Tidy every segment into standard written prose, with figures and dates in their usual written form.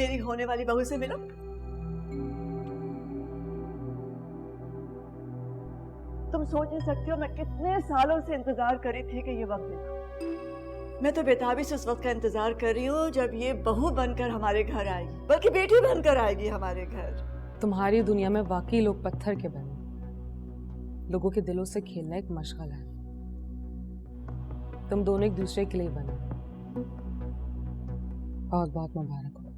मेरी होने वाली बहू से मिलो। तुम सोच नहीं सकती हो मैं कितने सालों से इंतजार कर रही थी कि ये वक्त देखो। मैं तो बेताबी से उस वक्त का इंतजार कर रही हूँ जब ये बहू बनकर हमारे घर आएगी, बल्कि बेटी बनकर आएगी हमारे घर। तुम्हारी दुनिया में वाकई लोग पत्थर के बने, लोगों के दिलों से खेलना एक मशगल है। तुम दोनों एक दूसरे के लिए बने। बहुत बहुत मुबारक हो।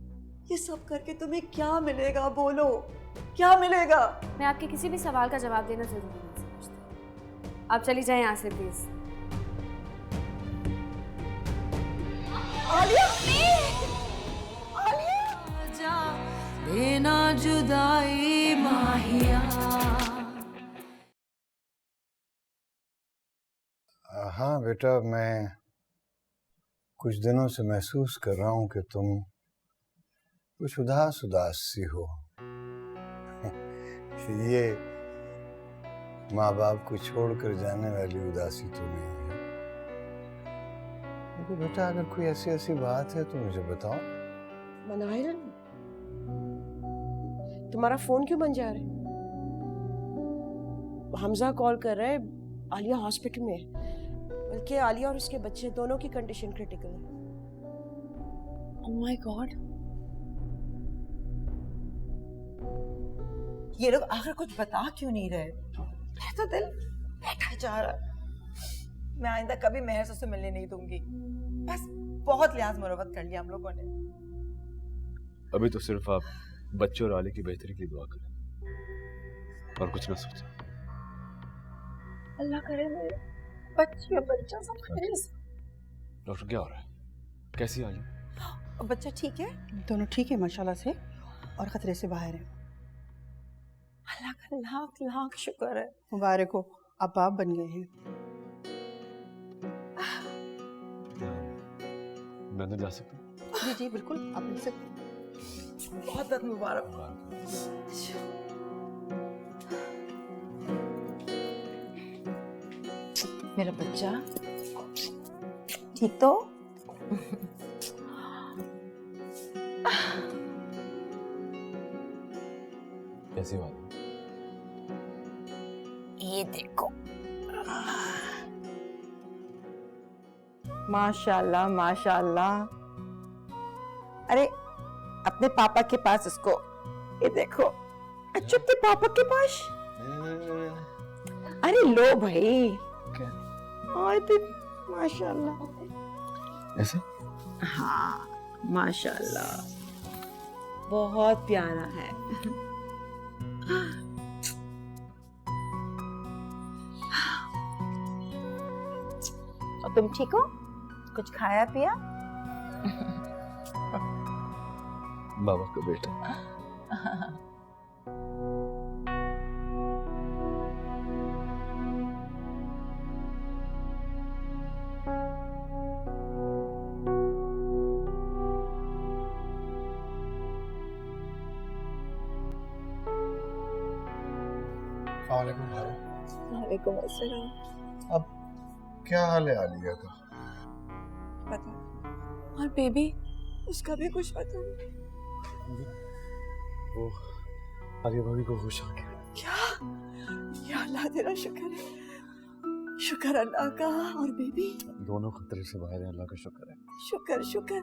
ये सब करके तुम्हें क्या मिलेगा, बोलो क्या मिलेगा? मैं आपके किसी भी सवाल का जवाब देना जरूरी नहीं समझती। आप चली जाएं यहाँ से प्लीज। आलिया! देना जुदाई माहिया। हाँ बेटा, मैं कुछ दिनों से महसूस कर रहा हूँ कि तुम कुछ उदास उदास सी हो। ये माँ बाप को छोड़कर जाने वाली उदासी तो नहीं है। लेकिन बेटा, अगर कोई ऐसी ऐसी बात है तो मुझे बताओ। मनाहिर, तुम्हारा फोन क्यों बन जा रहा है? हमजा कॉल कर रहा है, आलिया हॉस्पिटल में है, बल्कि आलिया और उसके बच्चे दोनों की कंडीशन क्रिटिकल है। ओह माय गॉड, ये लोग आखिर कुछ बता क्यों नहीं रहे? मेरा तो दिल बैठा जा रहा। मैं आइंदा कभी मेहर से मिलने नहीं दूंगी। बस बहुत लिहाज मुरवत कर लिया हम लोगों ने। अभी तो सिर्फ आप बच्चों और आले की बेहतरी की दुआ करें और कुछ ना सोचें। अल्लाह करे मेरे बच्चे और बच्चा सब खैरियत से। डॉक्टर, क्या हो रहा है? कैसी आली? बच्चा ठीक है? दोनों ठीक है माशाल्लाह से, और खतरे से बाहर है। अल्लाह का लाख लाख शुक्र है। मुबारक हो, अब आप बन गए हैं। मैं अंदर जा सकता हूँ? जी जी बिल्कुल, आप मिल सकते। बहुत बहुत मुबारक। मेरा बच्चा ठीक तो? कैसी बात? ये देखो, माशाल्लाह माशाल्लाह। अरे अपने पापा के पास इसको, ये देखो, अच्छा अपने पापा के पास। अरे लो भाई। और माशाल्लाह। ऐसे? हाँ माशाल्लाह, बहुत प्यारा है। और तुम ठीक हो? कुछ खाया पिया? बाबा का बेटा। वालेकुम भाई। वालेकुम अस्सलाम। अब क्या हाल है आलिया का? पता। और बेबी, उसका भी कुछ पता नहीं। वो आलिया भाभी को होश आ गया। क्या? या अल्लाह तेरा शुक्र है। शुक्र अल्लाह का। और बेबी? दोनों खतरे से बाहर हैं, अल्लाह का शुक्र है। शुक्र शुक्र।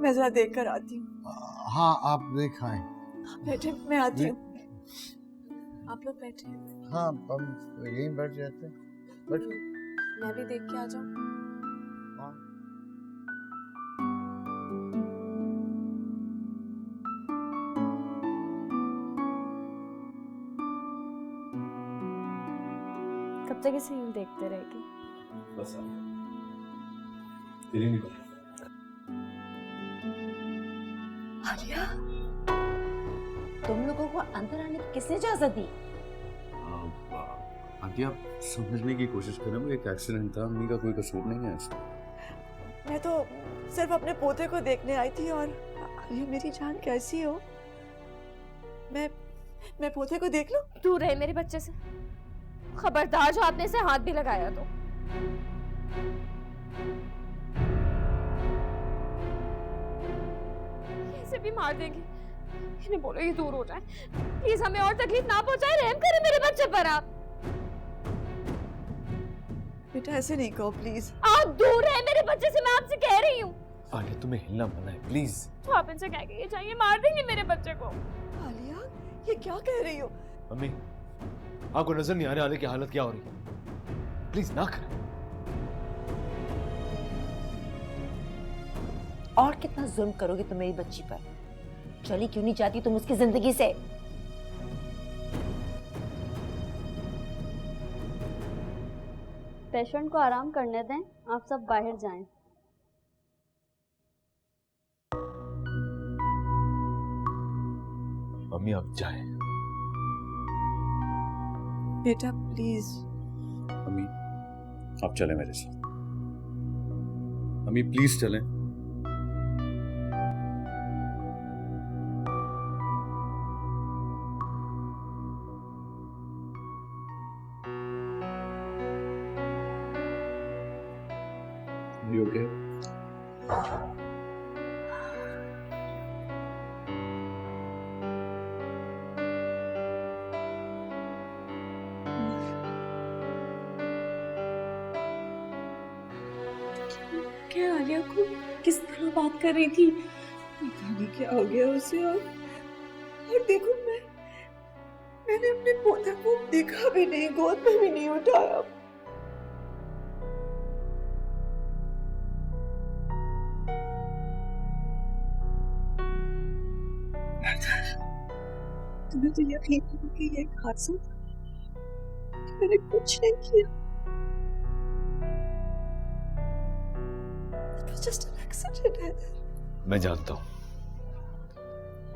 मैं जरा देख कर आती हूँ। हाँ आप देख आए। बैठे, मैं आती हूँ। आप लोग बैठे। हाँ हम यहीं बैठ जाते हैं। बैठो। मैं भी देख के आ जाऊं। हाँ। कब तक इसे यूं देखते रहेगी? बस आ गया। तेरी नहीं बात। आलिया, तुम लोगों को अंदर आने की किसने इजाजत दी? आंटी आप समझने की कोशिश करें, वो एक एक्सीडेंट था, अम्मी का कोई कसूर नहीं है इसमें। मैं तो सिर्फ अपने पोते को देखने आई थी। और आलिया मेरी जान कैसी हो? मैं पोते को देख लूं? दूर रहे मेरे बच्चे से। खबरदार जो आपने इसे हाथ भी लगाया तो। इसे भी मार देगी। इन्हें बोलो ये दूर हो जाए, प्लीज हमें और तकलीफ ना पहुंचाए, रहम करें मेरे बच्चे पर आप। बेटा ऐसे नहीं कहो प्लीज। आप दूर रहे मेरे बच्चे से, मैं आपसे कह रही हूँ। आलिया तुम्हें हिलना मना है, प्लीज। तो आप इनसे कह के ये चाहिए, मार देंगे मेरे बच्चे को। आलिया ये क्या कह रही हो? मम्मी आपको नजर नहीं आ रहा आलिया की हालत क्या हो रही है? प्लीज ना करें। और कितना जुल्म करोगे तुम मेरी बच्ची पर? चली क्यों नहीं जाती तुम उसकी जिंदगी से? पेशेंट को आराम करने दें, आप सब बाहर जाएं। मम्मी आप जाएं। बेटा प्लीज। मम्मी आप चलें मेरे साथ। मम्मी प्लीज चलें। You okay? क्या आलिया को किस तरह बात कर रही थी? पता नहीं क्या हो गया उसे। और देखो मैंने अपने पोते को देखा भी नहीं, गोद में भी नहीं उठाया। तुम्हें तो यकीन नहीं कि ये एक हादसा था, कि मैंने कुछ नहीं किया। It was just an accident, Heather. मैं जानता हूं,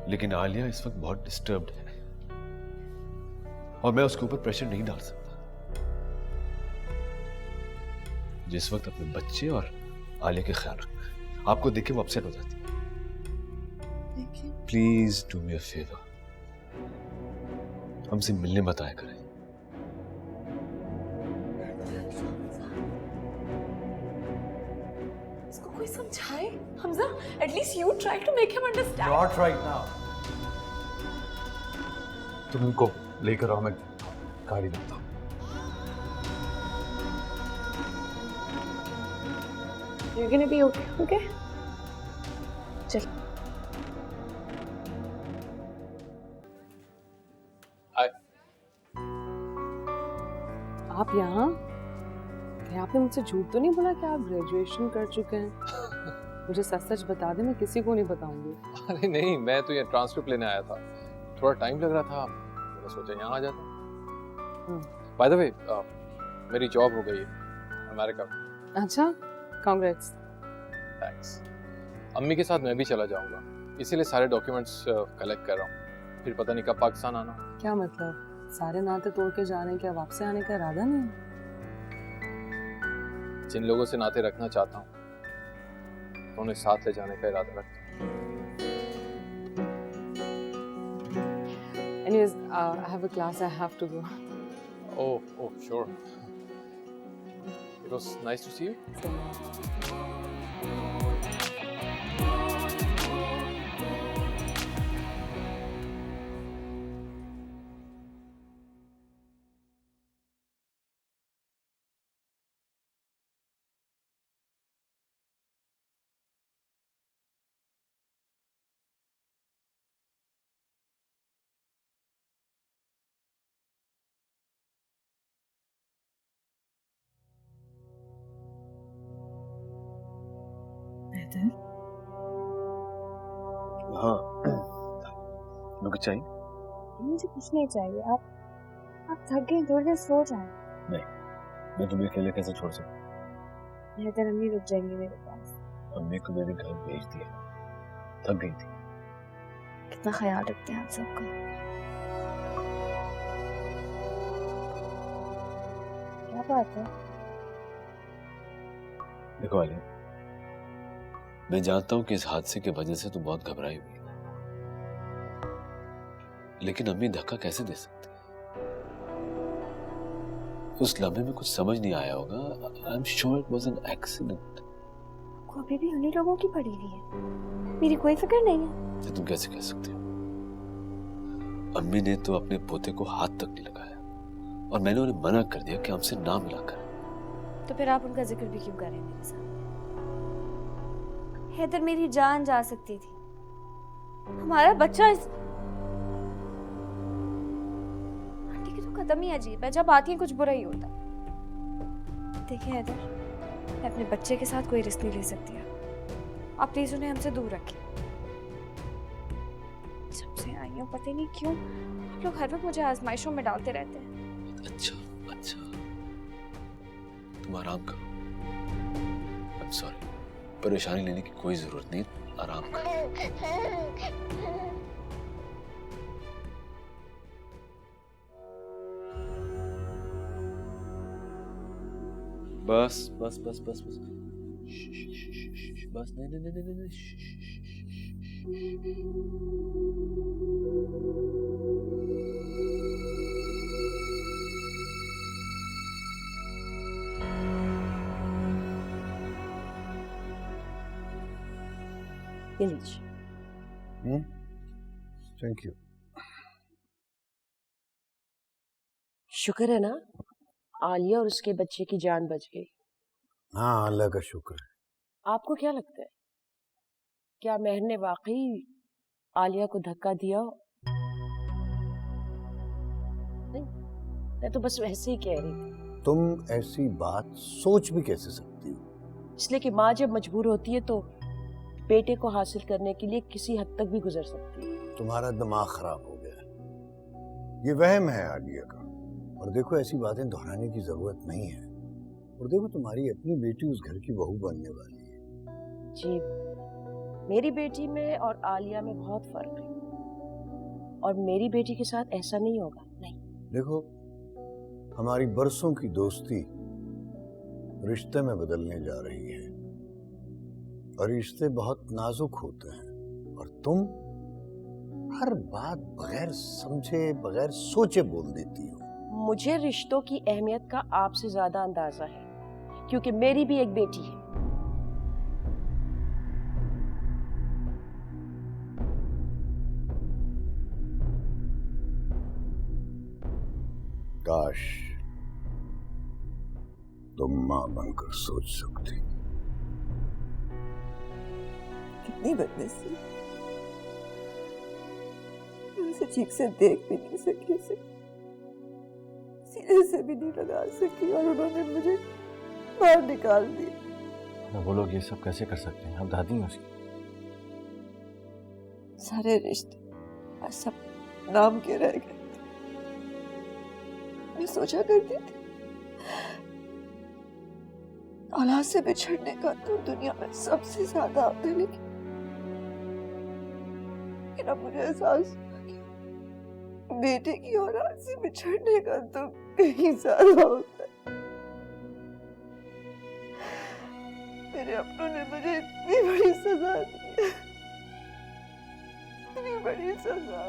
लेकिन आलिया इस वक्त बहुत डिस्टर्ब्ड है और मैं उसके ऊपर प्रेशर नहीं डाल सकता। जिस वक्त अपने बच्चे और आलिया के ख्याल रखना है। आपको देख के वो अपसेट हो जाती है। Please do me a favour, हमसे मिलने मत आया करें। इसको कोई समझाए? Hamza, at least you try to make him understand. Not right now. तुम उनको लेकर आओ, मैं गाड़ी लाता हूं। You're gonna be okay, okay? चल। हाय। आप यहाँ? क्या आपने मुझसे झूठ तो नहीं बोला कि आप ग्रेजुएशन कर चुके हैं? मुझे सच सच बता दे, मैं किसी को नहीं बताऊंगी। अरे नहीं, मैं तो ये ट्रांसक्रिप्ट लेने आया था, थोड़ा टाइम लग रहा था, मैंने सोचा यहाँ आ जाता। बाय द वे मेरी जॉब हो गई है अमेरिका में। अच्छा, कांग्रेट्स। थैंक्स। अम्मी के साथ मैं भी चला जाऊंगा, इसीलिए सारे डॉक्यूमेंट्स कलेक्ट कर रहा हूँ, फिर पता नहीं कब पाकिस्तान आना। क्या मतलब? सारे नाते तोड़ के जाने का, वापस आने का इरादा नहीं है? जिन लोगों से नाते रखना चाहता हूँ तो उन्हें साथ ले जाने का इरादा रखता हूँ। Anyways, I have a class, I have to go. Oh, sure. It was nice to see you. हाँ, कुछ चाहिए? मुझे कुछ नहीं चाहिए, आप थक गए, थोड़ी देर सो जाएं। नहीं, मैं तुम्हें अकेले कैसे छोड़ सकता? बेहतर अम्मी रुक जाएंगी मेरे पास। अम्मी को मैंने घर भेज दिया, थक गई थी। कितना ख्याल रखते हैं आप सबका। क्या बात है? देखो आलिया, मैं जानता हूँ कि इस हादसे की वजह से तुम बहुत घबराई हुई, लेकिन अम्मी धक्का कैसे दे सकती है? उस लम्हे में कुछ समझ नहीं आया होगा। I am sure it was an accident. को अभी भी उन्हीं लोगों की पड़ी हुई है, मेरी कोई फिक्र नहीं है। ये तुम कैसे कह सकते हो? अम्मी ने तो अपने पोते को हाथ तक नहीं लगाया और मैंने उन्हें मना कर दिया कि हमसे ना मिला कर। तो फिर आप उनका जिक्र भी क्यों कर रहे हैं मेरे साथ? हैदर, मेरी जान जा सकती थी, हमारा बच्चा आंटी की तो कदम ही अजीब है, जब आती है कुछ बुरा ही होता है। देखिए हैदर, मैं अपने बच्चे के साथ कोई रिस्क नहीं ले सकती। आप प्लीज उन्हें हमसे दूर रखें। जब से आई हूँ पता नहीं क्यों आप लोग हर वक्त मुझे आजमाइशों में डालते रहते हैं। अच्छा अच्छा, तुम आराम करो। I'm sorry, परेशानी लेने की कोई जरूरत नहीं, आराम करो। बस बस बस बस बस बस, नहीं नहीं नहीं नहीं नहीं। ये लीजिए। Thank you. शुक्र है ना, आलिया और उसके बच्चे की जान बच गई। हाँ, अल्लाह का शुक्र है। आपको क्या लगता है, क्या महर ने वाकई आलिया को धक्का दिया? नहीं, मैं तो बस वैसे ही कह रही थी। तुम ऐसी बात सोच भी कैसे सकती हो? इसलिए कि माँ जब मजबूर होती है तो बेटे को हासिल करने के लिए किसी हद तक भी गुजर सकती है। तुम्हारा दिमाग खराब हो गया है। ये वहम है आलिया का। और देखो, ऐसी बातें दोहराने की जरूरत नहीं है। और देखो, तुम्हारी अपनी बेटी उस घर की बहू बनने वाली है। जी, मेरी बेटी में और आलिया में बहुत फर्क है, और मेरी बेटी के साथ ऐसा नहीं होगा। नहीं, देखो, हमारी बरसों की दोस्ती रिश्ते में बदलने जा रही है, और रिश्ते बहुत नाजुक होते हैं, और तुम हर बात बगैर समझे, बगैर सोचे बोल देती हो। मुझे रिश्तों की अहमियत का आपसे ज्यादा अंदाजा है, क्योंकि मेरी भी एक बेटी है। काश तुम मां बनकर सोच सकती। कितनी बदनसीब, मैं उसे ठीक से देख भी नहीं सकी, उसे सीने से भी नहीं लगा सकी, और उन्होंने मुझे बाहर निकाल दिया। वो लोग ये सब कैसे कर सकते हैं? अब दादी हैं उसकी। सारे रिश्ते आज सब नाम के रह गए। मैं सोचा करती थी औलाद से बिछड़ने का तो दुनिया में सबसे ज्यादा होता है, लेकिन अब मुझे एहसास हुआ कि बेटे की औलाद से बिछड़ने का तो कहीं ज्यादा होता है। मेरे अपनों ने मुझे इतनी बड़ी सजा दी, इतनी बड़ी सजा।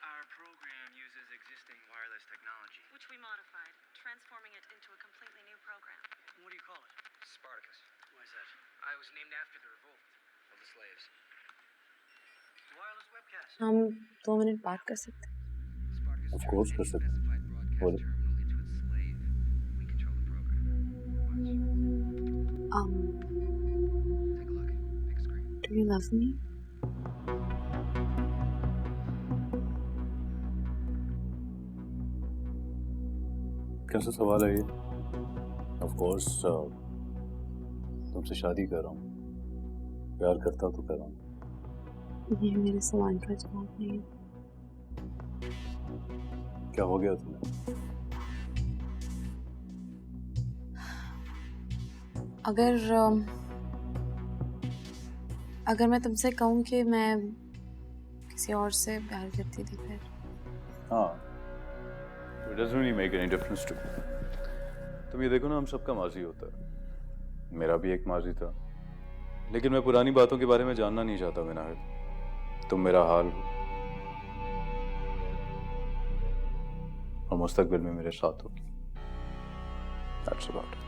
Our program uses existing wireless technology, which we modified, transforming it into a completely new program. What do you call it? Spartacus. Why is that? I was named after the revolt of the slaves. Wireless webcast. हम 2 minute बात कर सकते हैं? Of course कर सकते हैं। बोलो। Do you love me? कैसा सवाल है ये? ऑफ कोर्स तुमसे शादी कर रहा हूँ, प्यार करता तो कर रहा हूँ। ये मेरे सवाल का जवाब नहीं है। क्या हो गया तुम्हें? अगर मैं तुमसे कहूँ कि मैं किसी और से प्यार करती थी फिर? हाँ, it doesn't really make any difference to me. तुम ये देखो ना, हम सबका माजी होता है। मेरा भी एक माजी था, लेकिन मैं पुरानी बातों के बारे में जानना नहीं चाहता मिनाहिल। तुम मेरा हाल हो और मुस्तकबिल में मेरे साथ होगी। That's about it.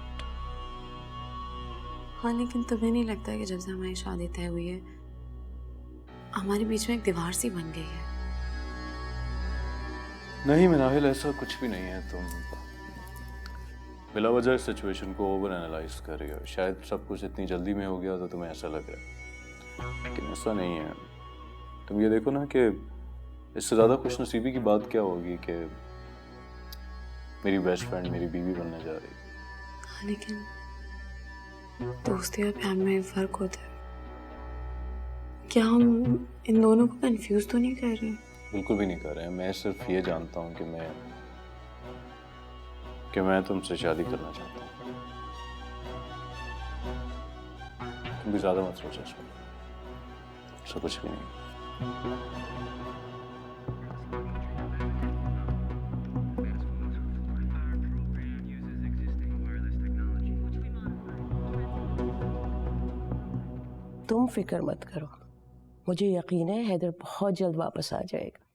हाँ, लेकिन तुम्हें नहीं लगता कि जब से हमारी शादी तय हुई है हमारे बीच में एक दीवार सी बन गई है? नहीं मिनाहिल, ऐसा कुछ भी नहीं है। तुम बिला वजह इस सिचुएशन को ओवर एनालाइज कर रही हो। शायद सब कुछ इतनी जल्दी में हो गया तो तुम्हें ऐसा लग रहा है, लेकिन ऐसा नहीं है। तुम ये देखो ना कि इससे ज़्यादा खुशनसीबी की बात क्या होगी कि मेरी बेस्ट फ्रेंड मेरी बीवी बनने जा रही है। हाँ, लेकिन दोस्ती और प्यार में फर्क होता है। क्या हम इन दोनों को कंफ्यूज तो नहीं कर रहे? बिल्कुल भी नहीं कर रहे हैं। मैं सिर्फ ये जानता हूँ कि मैं तुमसे शादी करना चाहता हूँ। तुम भी ज़्यादा मत सोचो इसमें, ऐसा कुछ भी नहीं। तुम फिक्र मत करो, मुझे यकीन है हैदर बहुत जल्द वापस आ जाएगा।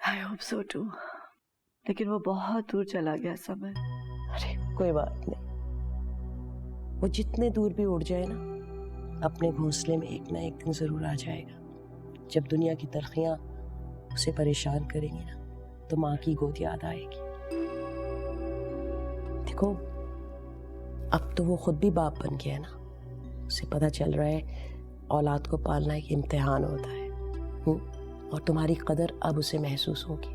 आई होप सो टू, लेकिन वो बहुत दूर चला गया समय। अरे कोई बात नहीं, वो जितने दूर भी उड़ जाए ना, अपने घोंसले में एक ना एक दिन जरूर आ जाएगा। जब दुनिया की तरक्कियां उसे परेशान करेंगी ना, तो माँ की गोद याद आएगी। देखो, अब तो वो खुद भी बाप बन गया है ना, उसे पता चल रहा है औलाद को पालना एक इम्तिहान होता है। और तुम्हारी कदर अब उसे महसूस होगी।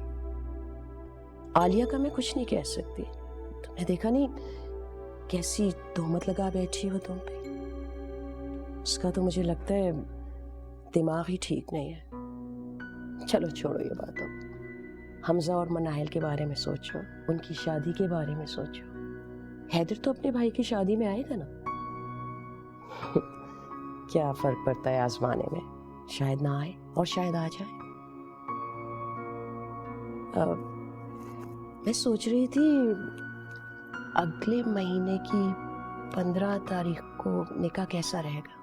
आलिया का मैं कुछ नहीं कह सकती, तुमने देखा नहीं कैसी तोहमत लगा बैठी है वो तुम पे। उसका तो मुझे लगता है दिमाग ही ठीक नहीं है। चलो छोड़ो ये बातों, हमजा और मनाहिल के बारे में सोचो, उनकी शादी के बारे में सोचो। हैदर तो अपने भाई की शादी में आएगा ना। क्या फर्क पड़ता है आजमाने में, शायद ना आए और शायद आ जाए। मैं सोच रही थी अगले महीने की 15 तारीख को निकाह कैसा रहेगा?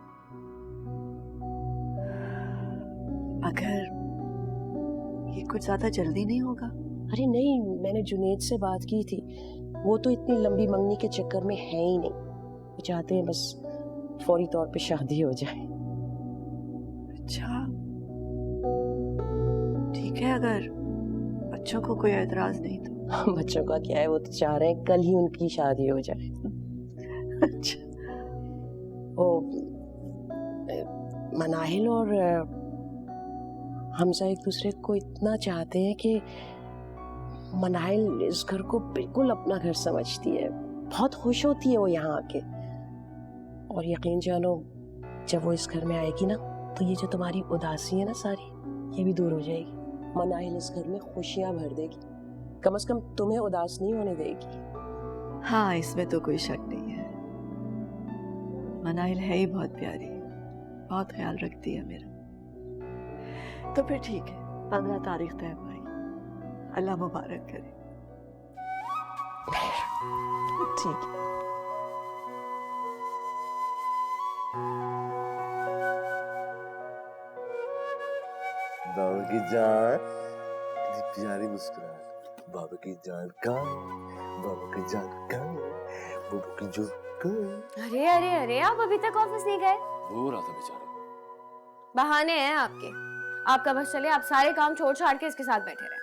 अगर ये कुछ ज्यादा जल्दी नहीं होगा? अरे नहीं, मैंने जुनेद से बात की थी, वो तो इतनी लंबी मंगनी के चक्कर में है ही नहीं। वो चाहते हैं बस फौरी तौर पे शादी हो जाए। अच्छा ठीक है, अगर बच्चों को कोई एतराज नहीं तो। बच्चों का क्या है, वो तो चाह रहे हैं कल ही उनकी शादी हो जाए। अच्छा, ओ मनाहिल और हमजा एक दूसरे को इतना चाहते हैं कि मनाहिल इस घर को बिल्कुल अपना घर समझती है, बहुत खुश होती है वो यहाँ आके। और यकीन जानो, जब वो इस घर में आएगी ना, तो ये जो तुम्हारी उदासी है ना सारी, ये भी दूर हो जाएगी। मनाहिल इस घर में खुशियां भर देगी, कम से कम तुम्हें उदास नहीं होने देगी। हाँ, इसमें तो कोई शक नहीं है। मनाहिल है ही बहुत प्यारी, बहुत ख्याल रखती है मेरा। तो फिर ठीक है, 15 तारीख तय हुई, अल्लाह मुबारक करे। ठीक है। बाबा की जान, कितनी प्यारी मुस्कुराहट। बाबा की जान का, बाबा की जान का, बाबा की जो का। अरे अरे अरे, आप अभी तक ऑफिस नहीं गए? रो रहा था बेचारा। बहाने हैं आपके, आपका बस चले, आप सारे काम छोड़ छाड़ के इसके साथ बैठे रहे।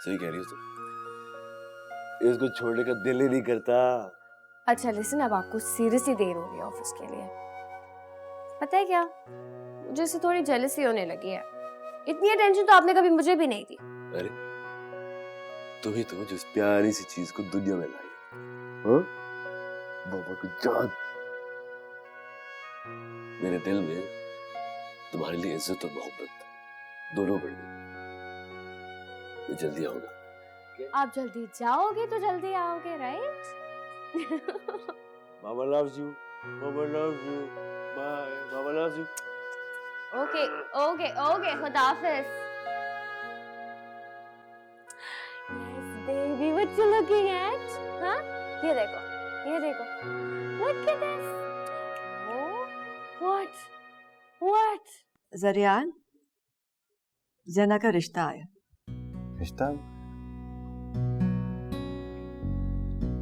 सही कह रही हो तुम, इसको छोड़ने का दिल ही नहीं करता। अच्छा लिसन, अब आपको सीरियसली देर हो रही है ऑफिस के लिए। पता है क्या, मुझे इससे थोड़ी जेलसी होने लगी है। इतनी अटेंशन तो आपने कभी मुझे भी नहीं दी। अरे तुम ही तो जिस प्यारी सी चीज को दुनिया में लाई, हाँ? बाबा की जान, मेरे दिल में तुम्हारे लिए इज्जत और मोहब्बत दोनों बढ़ गई। मैं जल्दी आऊंगा। आप जल्दी जाओगे तो जल्दी आओगे, right? Mama loves you. Mama loves you. Bye. Mama loves you. Okay, okay, okay. खुदा हाफिज. Yes, baby. What you looking at? Huh? ये देखो. Look at this. Oh, what? Zaryan, जना का रिश्ता आया. रिश्ता?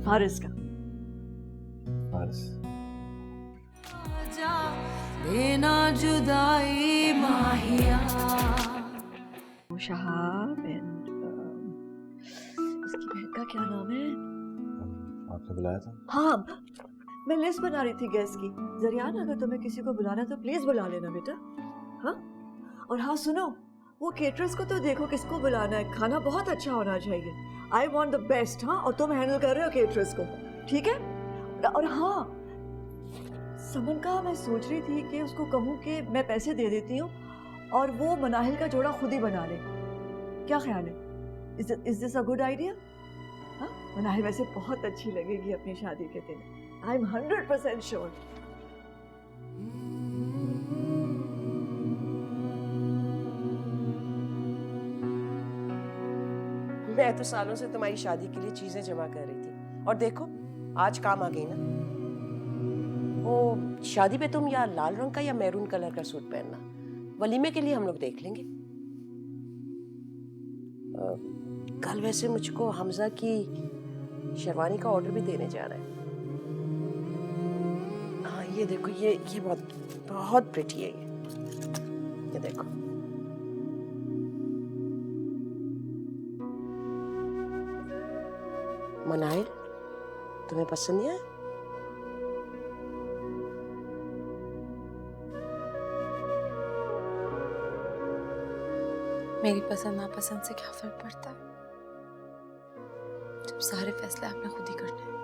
फारिस का. फारिस? देना जुदाई माहिया. शहाब एंड उसकी बहन का क्या नाम है? आपने बुलाया था? हाँ, मैं लिस्ट बना रही थी गेस्ट की. जरियान, अगर तुम्हें किसी को बुलाना तो प्लीज बुला लेना बेटा. हाँ, और हाँ सुनो, वो केटरर्स को तो देखो किसको बुलाना है. खाना बहुत अच्छा होना चाहिए. I want the best. हाँ, और तुम हैंडल कर रहे हो केटरर्स को, ठीक है? और हाँ, समन का मैं सोच रही थी कि उसको कहूँ कि मैं पैसे दे देती हूँ और वो मनाहिल का जोड़ा खुद ही बना ले. क्या ख्याल है? Is this a good idea? हाँ, मनाहिल वैसे बहुत अच्छी लगेगी अपनी शादी के दिन. I am 100% sure. मैं तो सालों से तुम्हारी शादी के लिए चीजें जमा कर रही थी और देखो आज काम आ गई ना. वो शादी पे तुम या लाल रंग का या मैरून कलर का सूट पहनना. वलीमे के लिए हम लोग देख लेंगे. कल वैसे मुझको हमजा की शेरवानी का ऑर्डर भी देने जाना है. हाँ ये देखो, ये बहुत बहुत प्रिटी है. ये देखो. मनाहिल, तुम्हें पसंद नहीं आया? मेरी पसंद नापसंद से क्या फर्क पड़ता है जब सारे फैसले आपने खुद ही करने हैं.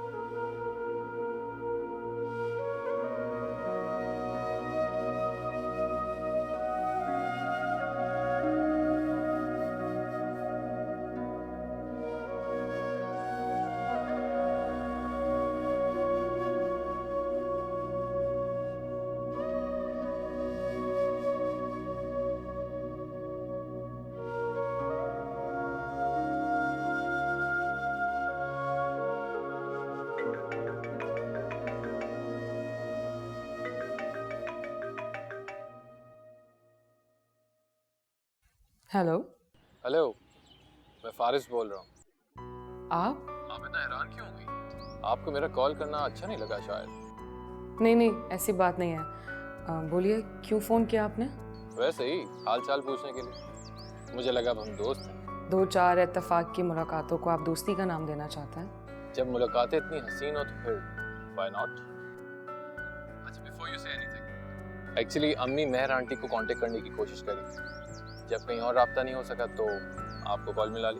हेलो, मैं फारिस बोल रहा हूँ. आप इतना हैरान क्यों हुई? आपको मेरा कॉल करना अच्छा नहीं लगा शायद? नहीं, ऐसी बात नहीं है. बोलिए, क्यों फोन किया आपने? वैसे ही हाल चाल पूछने के लिए. मुझे लगा अब हम दोस्त हैं. 2-4 इत्तेफाक की मुलाकातों को आप दोस्ती का नाम देना चाहते हैं? जब मुलाकातें इतनी हसीन हो तो फिर व्हाई नॉट? अच्छा, before you say anything, actually अम्मी मेहर आंटी को कांटेक्ट करने की कोशिश करी. जब कहीं और राब्ता नहीं हो सका तो आपको कॉल मिला ली.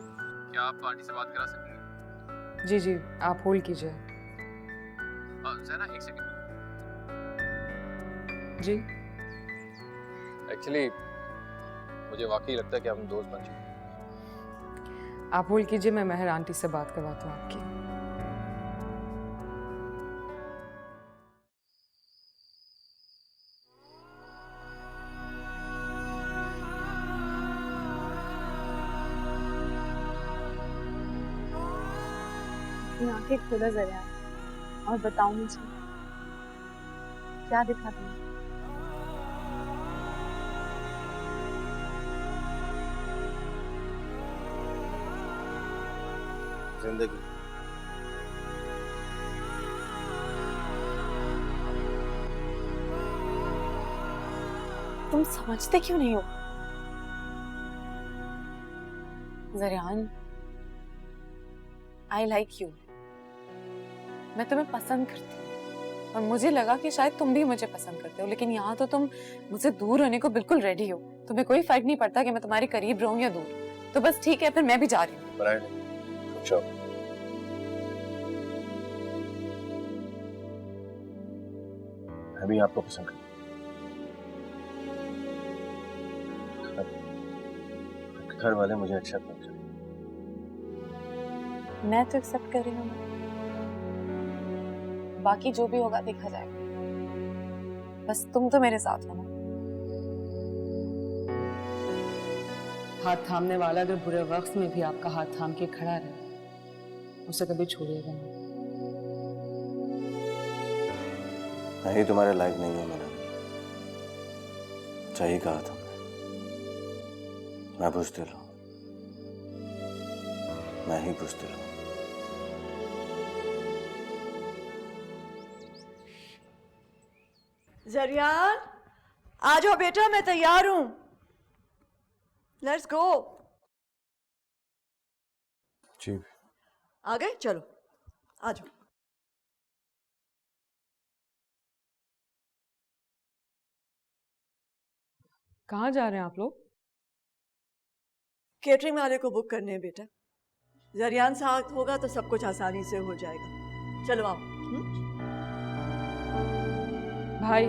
क्या आप आंटी से बात करा सकेंगे? जी, आप होल्ड कीजिए. ज़रा एक सेकंड. जी, एक्चुअली मुझे वाकई लगता है कि हम दोस्त बन चुके हैं. आप होल्ड कीजिए, मैं मेहर आंटी से बात करवाता हूँ आपकी. आंखें खोला जरा और बताओ मुझे क्या दिखा तुम्हें? जिंदगी. तुम समझते क्यों नहीं हो? Zaryan, I like you. मैं तुम्हें पसंद करती हूँ और मुझे लगा कि शायद तुम भी मुझे पसंद करते हो, लेकिन यहाँ तो तुम मुझसे दूर रहने को बिल्कुल रेडी हो. तुम्हें कोई फर्क नहीं पड़ता कि मैं तुम्हारे करीब रहूं या दूर. तो बस ठीक है, फिर मैं भी जा रही हूँ. मैं भी आपको पसंद करता हूँ. घर वाले मुझे एक्सेप्ट नहीं करते. मैं तो एक्सेप्ट कर रही हूँ. बाकी जो भी होगा देखा जाएगा। बस तुम तो मेरे साथ हो ना। हाथ थामने वाला अगर बुरे वक्त में भी आपका हाथ थाम के खड़ा रहे, उसे कभी छोड़िएगा नहीं। मैं ही तुम्हारे लायक नहीं हूं। मैंने सही कहा तुमने। मैं बुज़दिल हूं, मैं ही बुज़दिल हूं। जरियान, आ जाओ बेटा, मैं तैयार हूं। Let's go. जी आ गए, चलो आ जाओ। कहाँ जा रहे हैं आप लोग? केटरिंग वाले को बुक करने हैं बेटा। जरियान साथ होगा तो सब कुछ आसानी से हो जाएगा। चलो आओ। भाई,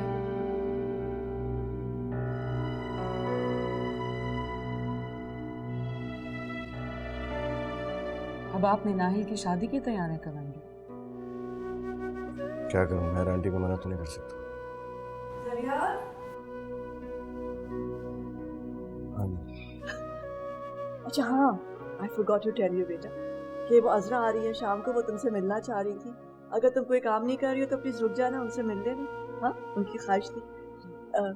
अब आप निनाहिल की शादी की तैयारी कराएंगे। क्या करूं, मैं आंटी को मना तो नहीं कर सकता। जरियान, अच्छा हाँ, I forgot to tell you बेटा कि वो अजरा आ रही है शाम को, वो तुमसे मिलना चाह रही थी। अगर तुम कोई काम नहीं कर रही हो तो प्लीज रुक जाना, उनसे मिल लेना। हाँ, उनकी ख्वाहिश थी।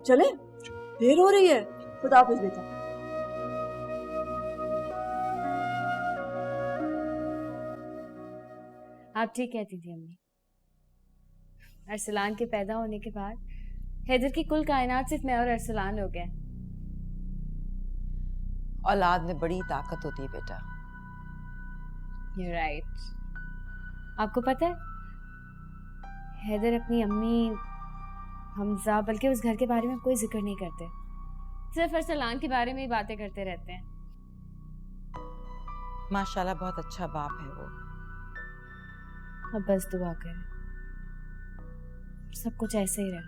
चले, देर हो रही है। खुदा हाफिज बेटा। आप ठीक कहती थी अम्मी। अरसलान के पैदा होने के बाद हैदर की कुल कायनात सिर्फ मैं और अरसलान हो गए। औलाद में बड़ी ताकत होती है बेटा। You're right. आपको पता है, हैदर अपनी अम्मी, हमजा, बल्कि उस घर के बारे में कोई जिक्र नहीं करते, सिर्फ अरसलान के बारे में ही बातें करते रहते हैं। माशाल्लाह बहुत अच्छा बाप है वो। अब बस दुआ करें सब कुछ ऐसे ही रहे,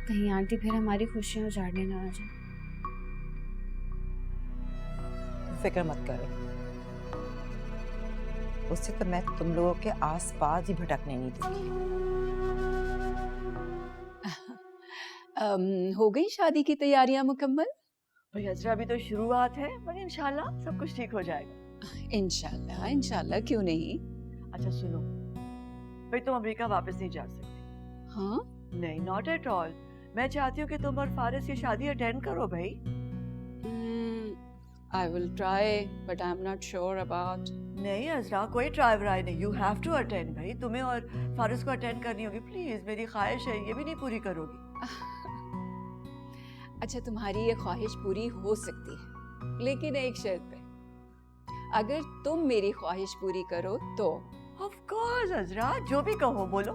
कहीं आंटी फिर हमारी खुशियां उजाड़ने ना आ जाए। फिक्र मत करो, उससे तो मैं तुम लोगों के आसपास ही भटकने नहीं दूंगी। हो गई शादी की तैयारियां मुकम्मल? भाई अजरा, अभी तो शुरुआत है, मगर इंशाल्लाह सब कुछ ठीक हो जाएगा। इंशाल्लाह, इंशाल्लाह, क्यों नहीं। अच्छा सुनो भाई, तुम अमेरिका वापस नहीं जा सकती। हाँ? नहीं, नॉट एट ऑल। मैं चाहती हूँ कि तुम और फारिस की शादी अटेंड करो भाई। I will try, but I'm not sure about. नहीं अजरा, कोई ट्राई व्राई नहीं, यू हैव टू अटेंड भाई। तुम्हें और फारिस को अटेंड करनी होगी, प्लीज, मेरी ख्वाहिश है, ये भी नहीं पूरी करोगी? अच्छा, तुम्हारी ये ख्वाहिश पूरी हो सकती है, लेकिन एक शर्त पे। अगर तुम मेरी ख्वाहिश पूरी करो तो। ऑफ कोर्स अजरा, जो भी कहो बोलो।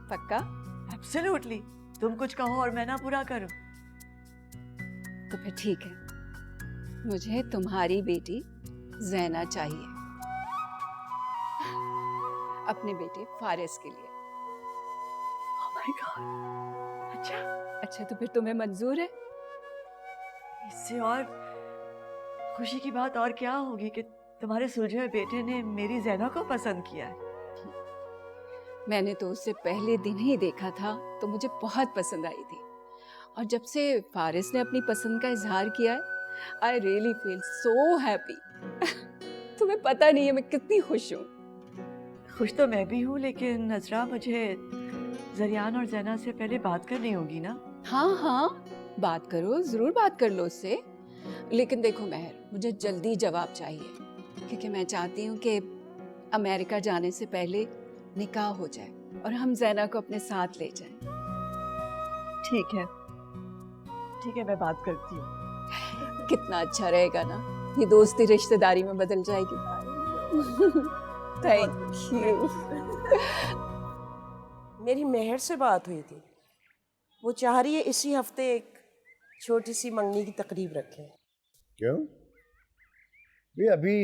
पक्का? एब्सोल्युटली। तुम कुछ कहो और मैं ना पूरा करूं। तो फिर ठीक है, मुझे तुम्हारी बेटी ज़ैना चाहिए अपने बेटे फारिस के लिए। Oh my God! अच्छा तो फिर तुम्हें मंजूर है? इससे और खुशी की बात और क्या होगी कि तुम्हारे सुलझे हुए बेटे ने मेरी ज़ैना को पसंद किया है। मैंने तो उससे पहले दिन ही देखा था तो मुझे बहुत पसंद आई थी, और जब से फारिस ने अपनी पसंद का इजहार किया है, I really feel so happy. तुम्हें पता नहीं है मैं कितनी खुश हूँ। खुश तो मैं भी हूँ, लेकिन नजरा, मुझे जरियान और ज़ैना से पहले बात करनी होगी ना? हाँ हाँ, बात करो, जरूर बात कर लो उससे। लेकिन देखो महर, मुझे जल्दी जवाब चाहिए, क्योंकि मैं चाहती हूँ कि अमेरिका जाने से पहले निकाह हो जाए और हम ज़ैना को अपने साथ ले जाएं। ठीक है, मैं बात करती हूँ। कितना अच्छा रहेगा ना, ये दोस्ती रिश्तेदारी में बदल जाएगी। Thank you. मेरी मेहर से बात हुई थी, वो चाह रही है इसी हफ्ते एक छोटी सी मंगनी की तकरीब रखें। क्यों भाई, अभी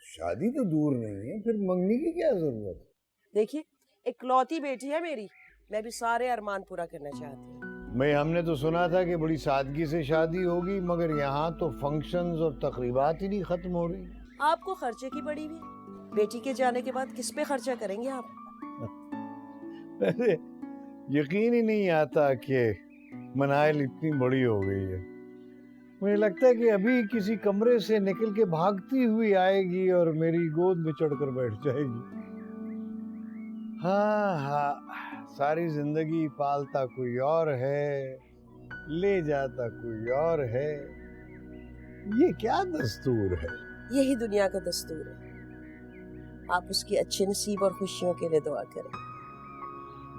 शादी तो दूर नहीं है, फिर मंगनी की क्या जरूरत? देखिए, इकलौती बेटी है मेरी, मैं भी सारे अरमान पूरा करना चाहती हूँ। भाई हमने तो सुना था कि बड़ी सादगी से शादी होगी, मगर यहाँ तो फंक्शंस और तकरीबात ही नहीं खत्म हो रही। आपको खर्चे की पड़ी हुई, बेटी के जाने के बाद किस पे खर्चा करेंगे आप? वैसे यकीन ही नहीं आता कि मनाइल इतनी बड़ी हो गई है। मुझे लगता है कि अभी किसी कमरे से निकल के भागती हुई आएगी और मेरी गोद में चढ़कर बैठ जाएगी। हाँ हाँ, सारी जिंदगी पालता कोई और है, ले जाता कोई और है। ये क्या दस्तूर है? यही दुनिया का दस्तूर है। आप उसकी अच्छे नसीब और खुशियों के लिए दुआ करें।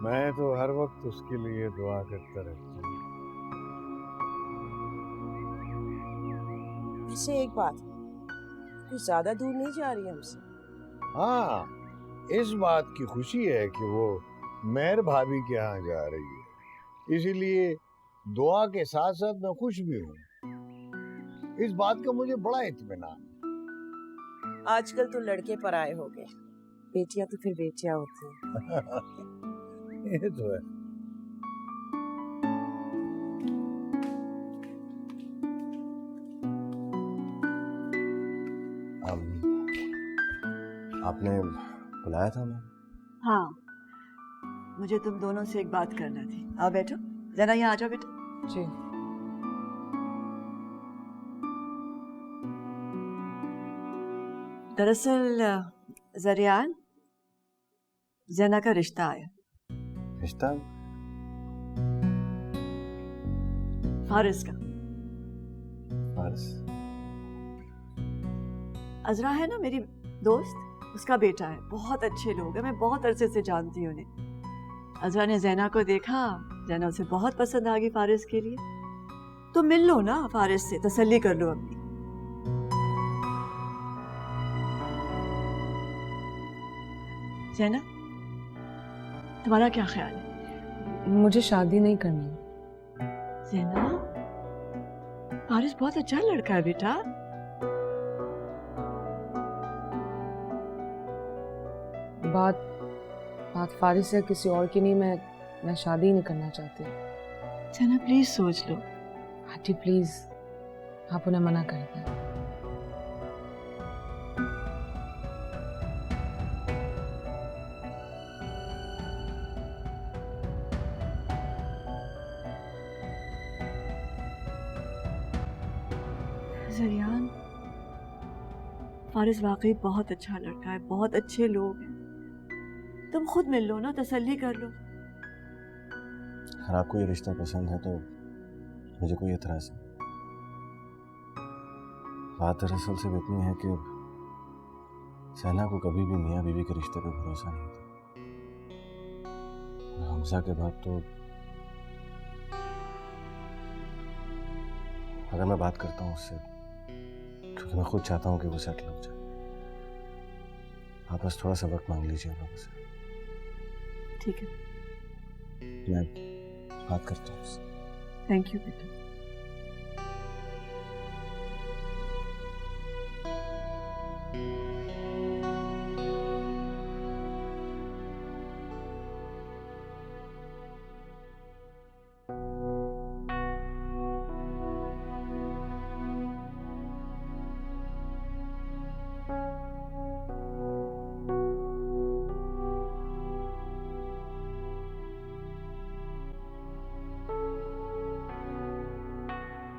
मैं तो हर वक्त उसके लिए दुआ करता रहता हूँ। वैसे एक बात, कुछ ज्यादा दूर नहीं जा रही हमसे। हाँ, इस बात की खुशी है कि वो मेहर भाभी के यहाँ जा रही है, इसीलिए दुआ के साथ साथ मैं खुश भी हूँ। इस बात का मुझे बड़ा इत्मीनान। आजकल तो लड़के पराए हो गए, बेटियां तो फिर बेटियां होती हैं। ये तो है। आपने बुलाया था मैं? हाँ, मुझे तुम दोनों से एक बात करना थी। आओ बैठो, जना यहाँ आ जाओ बेटा। जी। दरअसल जरियान, जना का रिश्ता आया। रिश्ता? फारिस का। फारिस? अजरा है ना मेरी दोस्त, उसका बेटा है। बहुत अच्छे लोग हैं, मैं बहुत अरसे से जानती हूँ उन्हें। अजरा ने ज़ैना को देखा, ज़ैना उसे बहुत पसंद आ गई फारिस के लिए। तो मिल लो ना फारिस से, तसल्ली कर लो अपनी। ज़ैना, तुम्हारा क्या ख्याल है? मुझे शादी नहीं करनी। ज़ैना, फारिस बहुत अच्छा लड़का है बेटा। बात फारिस या किसी और की नहीं, मैं शादी नहीं करना चाहती। ज़ैना प्लीज सोच लो। आंटी प्लीज, आप उन्हें मना कर दें। जरियान, फारिस वाकई बहुत अच्छा लड़का है, बहुत अच्छे लोग हैं। तुम खुद मिल लो ना, तसल्ली कर लो। अगर आपको ये रिश्ता पसंद है तो मुझे कोई एतराज नहीं। बात दरअसल सिर्फ इतनी है कि सहना को कभी भी मियाँ बीवी के रिश्ते पे भरोसा नहीं था। हमजा के बाद तो अगर मैं बात करता हूँ उससे, क्योंकि मैं खुद चाहता हूँ कि वो सेटल हो जाए। आप बस थोड़ा सा वक्त मांग लीजिए उन लोगों से। ठीक है, मैं बात करता हूँ उससे। थैंक यू बेटा।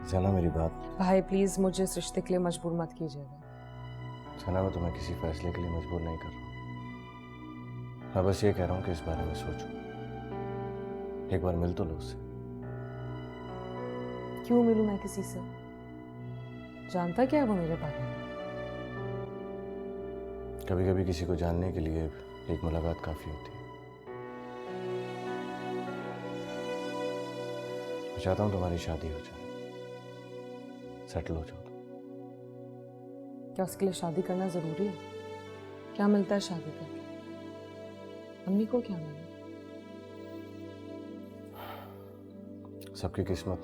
ज़ैना मेरी बात। भाई प्लीज मुझे इस रिश्ते के लिए मजबूर मत कीजिएगा। ज़ैना मैं तुम्हें किसी फैसले के लिए मजबूर नहीं कर रहा। मैं बस ये कह रहा हूँ कि इस बारे में सोचो, एक बार मिल तो लो उससे। क्यों मिलूं मैं किसी से? जानता क्या है वो मेरे बारे में? कभी कभी किसी को जानने के लिए एक मुलाकात काफी होती है। मैं चाहता हूँ तुम्हारी शादी हो जाए, सेटल हो जाओ। क्या उसके लिए शादी करना जरूरी है? क्या मिलता है शादी करके? अम्मी को क्या मिला? सबकी किस्मत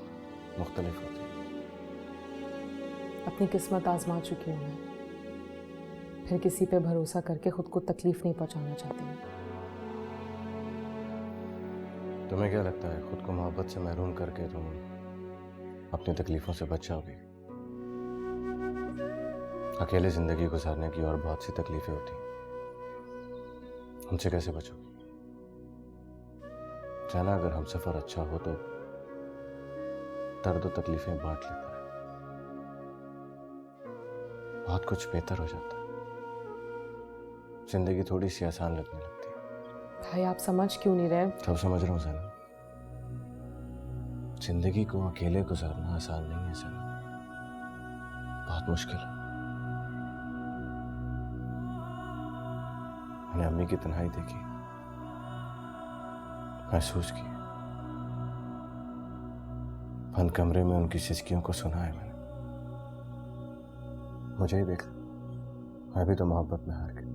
मुख्तलिफ होती है। अपनी किस्मत आजमा चुकी हूँ मैं, फिर किसी पे भरोसा करके खुद को तकलीफ नहीं पहुंचाना चाहती हूँ। तुम्हें क्या लगता है खुद को मोहब्बत से महरूम करके तुम अपनी तकलीफों से बच जाओगे? अकेले जिंदगी गुजारने की और बहुत सी तकलीफें होती हैं, उनसे कैसे बचोगे? जाना, अगर हम सफर अच्छा हो तो दर्द और तकलीफें बांट लेता है, बहुत कुछ बेहतर हो जाता है, जिंदगी थोड़ी सी आसान लगने लगती है। भाई आप समझ क्यों नहीं रहे? सब समझ रहा हूँ सना, जिंदगी को अकेले गुजारना आसान नहीं है सना, बहुत मुश्किल है। मैंने अम्मी की तन्हाई देखी, महसूस की, बंद कमरे में उनकी सिसकियों को सुना है मैंने। मुझे ही देख, मैं भी तो मोहब्बत में हार गया।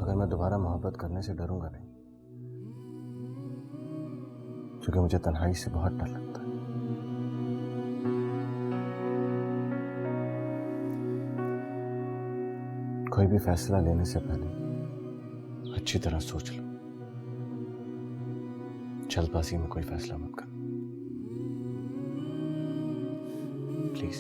अगर मैं दोबारा मोहब्बत करने से डरूंगा नहीं, क्योंकि मुझे तन्हाई से बहुत डर लगता है। कोई भी फैसला लेने से पहले अच्छी तरह सोच लो, जल्दबाजी में कोई फैसला मत करो, प्लीज।